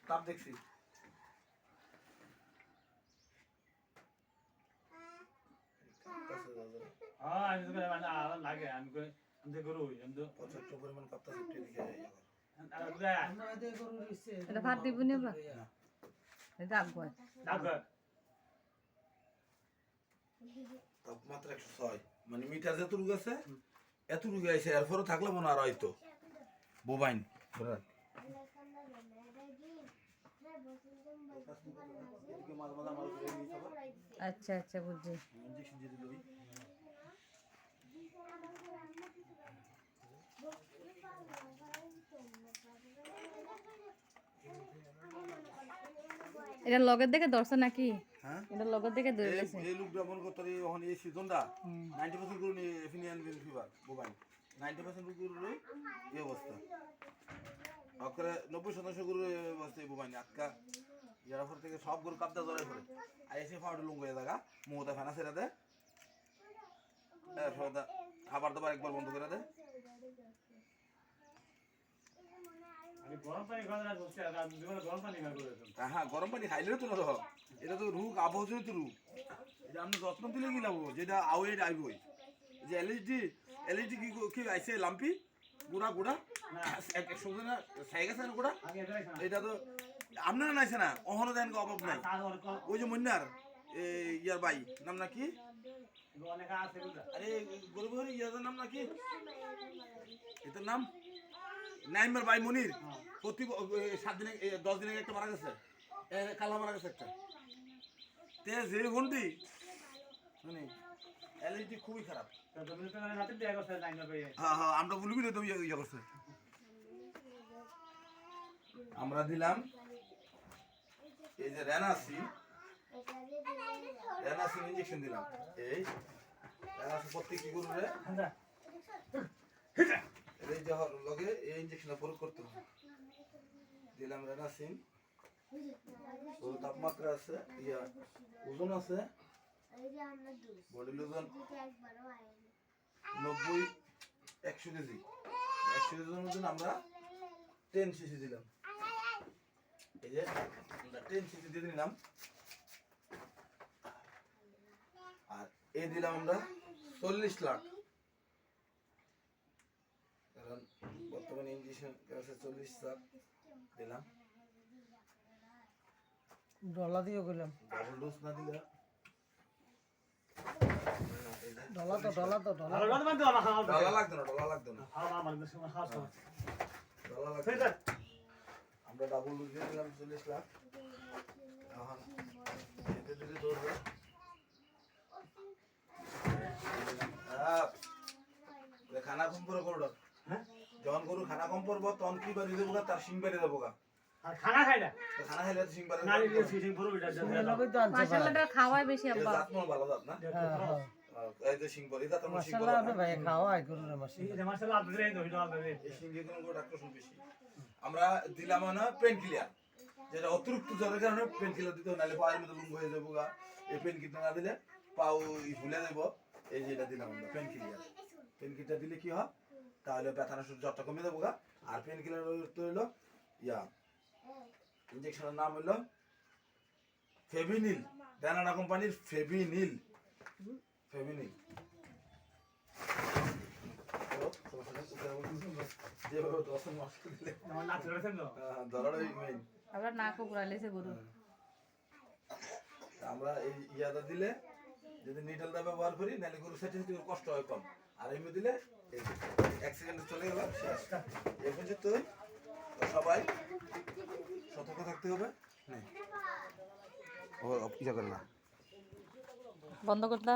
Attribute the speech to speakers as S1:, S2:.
S1: তাপ দেখছি প্রচুর পরিমাণ কাপ্তা সেফটি দিকে
S2: এটা ভাত দিব নি বা এটা আগয়
S1: তাপমাত্রা 106 মানে মিটার যতটুকু আছে এতটুকু আছে এরপরও থাকলে মনে আর হয়তো বোবাইন
S2: আচ্ছা আচ্ছা বুঝছি
S1: ইনজেকশন দিয়ে দিল
S2: এটা লগের দেখে ধরছে নাকি
S1: হ্যাঁ
S2: এটা লগের দেখে ধরে গেছে
S1: এই লোকটা মনে করতে এখন এই সিজনটা 90% করে নিয়ে এফিনিয়ান ফিভার বোবাইন 90% করে এই অবস্থা অকরে 90% করে অবস্থা এই বোবাইন আটকা যারা পর থেকে সব গরু কাপদা জড়াই পড়ে আইসে ফাউডে লুঙ্গ হয়ে জায়গা মুহূর্তে ফেনা ছেড়ে দেয় খাবার দাবার একবার বন্ধ করে দেয় হ্যাঁ গরম পানি খাইলেও তো না এটা তো রোগ আবহাওয়া তো রোগ এটা আপনি যত্ন দিলে কি লাভ যেটা আউট আইবই যে এলইডি কি আইসে লাম্পি গুড়া গুড়া একশো না সাই গেছে না গুড়া এটা তো আপনারা নাইছে না অহনো দেন অভাব নাই ওই যে মন্যার ইয়ার বাই নাম না কি আরে গরিব ইয়াদের নাম না কি এটার নাম নাইমার বাই মনির প্রতি 7 দিনে 10 দিনে একটা মারা গেছে কালা মারা গেছে একটা তে যে ঘন্টি শুনি এলইডি খুবই খারাপ হ্যাঁ হ্যাঁ আমরা বলবি না তুমি ইয়ে করছে আমরা দিলাম এই যে রেনাসিন ইনজেকশন দিলাম এই রেনাসিন প্রত্যেক কি করবে এই যে লগে এই ইনজেকশনটা প্রয়োগ করতে হবে দিলাম রেনাসিন ও তাপমাত্রা আছে ইয়া ওজন আছে বডি ওজন 90-100 কেজি 100 কেজির মধ্যে আমরা 10 সিসি দিলাম এই যে আমরা 10 সিসি দিয়ে দিলাম আর এই দিলাম আমরা 40 লাখ কারণ বর্তমানে ইনজেকশন কাছে 40 লাখ দিলাম
S3: ডলা দিয়ে গেলাম
S1: ডাবল ডোজ না দিলে
S3: ডলা লাগতো না
S1: ডলা লাগতো না আমরা ডাবল ডোজ দিয়ে দিলাম 40 লাখ এখন এতে দিলে ধরবে খানা কম করে করো যখন গরু খানা কম পড়বো তখন কি বাড়ি দেবো তার সিং বাড়ি দেবো
S4: খানা খাই না
S1: খানা খাইলে সিং বাড়ি
S2: মাশাআল্লাহ খাওয়াই বেশি আব্বা
S1: ভালো জাত না এই যে সিং বাড়ি তার
S3: মাশাআল্লাহ আপনি ভাই খাওয়াই গরুর মাশাআল্লাহ
S4: মাশাআল্লাহ আপনাদের এই দইটা আপনাদের
S1: এই সিং দিয়ে কোনো ডাক্তার শুন বেশি আমরা দিলাম না পেন কিলার যেটা অতিরিক্ত জ্বরের কারণে পেন কিলার দিতে নালে পায়ের মধ্যে লুঙ্গ হয়ে যাবো এই পেন কিলার না দিলে পাও ফুলে দেব এই যেটা দিলাম আমরা পেন কিলার দিলে কি হয় তাহলে ব্যথানা জ্বরটা কমে দেবো আর পেন কিলার তো হইলো ইয়া ইনজেকশনের নাম হইলো ফেভিনিল ড্যানাডা কোম্পানির ফেভিনিল
S2: আবার নাক ঘুরাইলেছে গরু
S1: আমরা এই ইয়াদা দিলে যদি নিডলটা ব্যবহার করি নাহলে গরু সেটা কষ্ট হয় কম আর এমনি দিলে 1 সেকেন্ডে চলে গেল শেষ এই পর্যন্ত সবাই সতর্ক থাকতে হবে ও ইয়া করে না
S2: বন্ধ করতে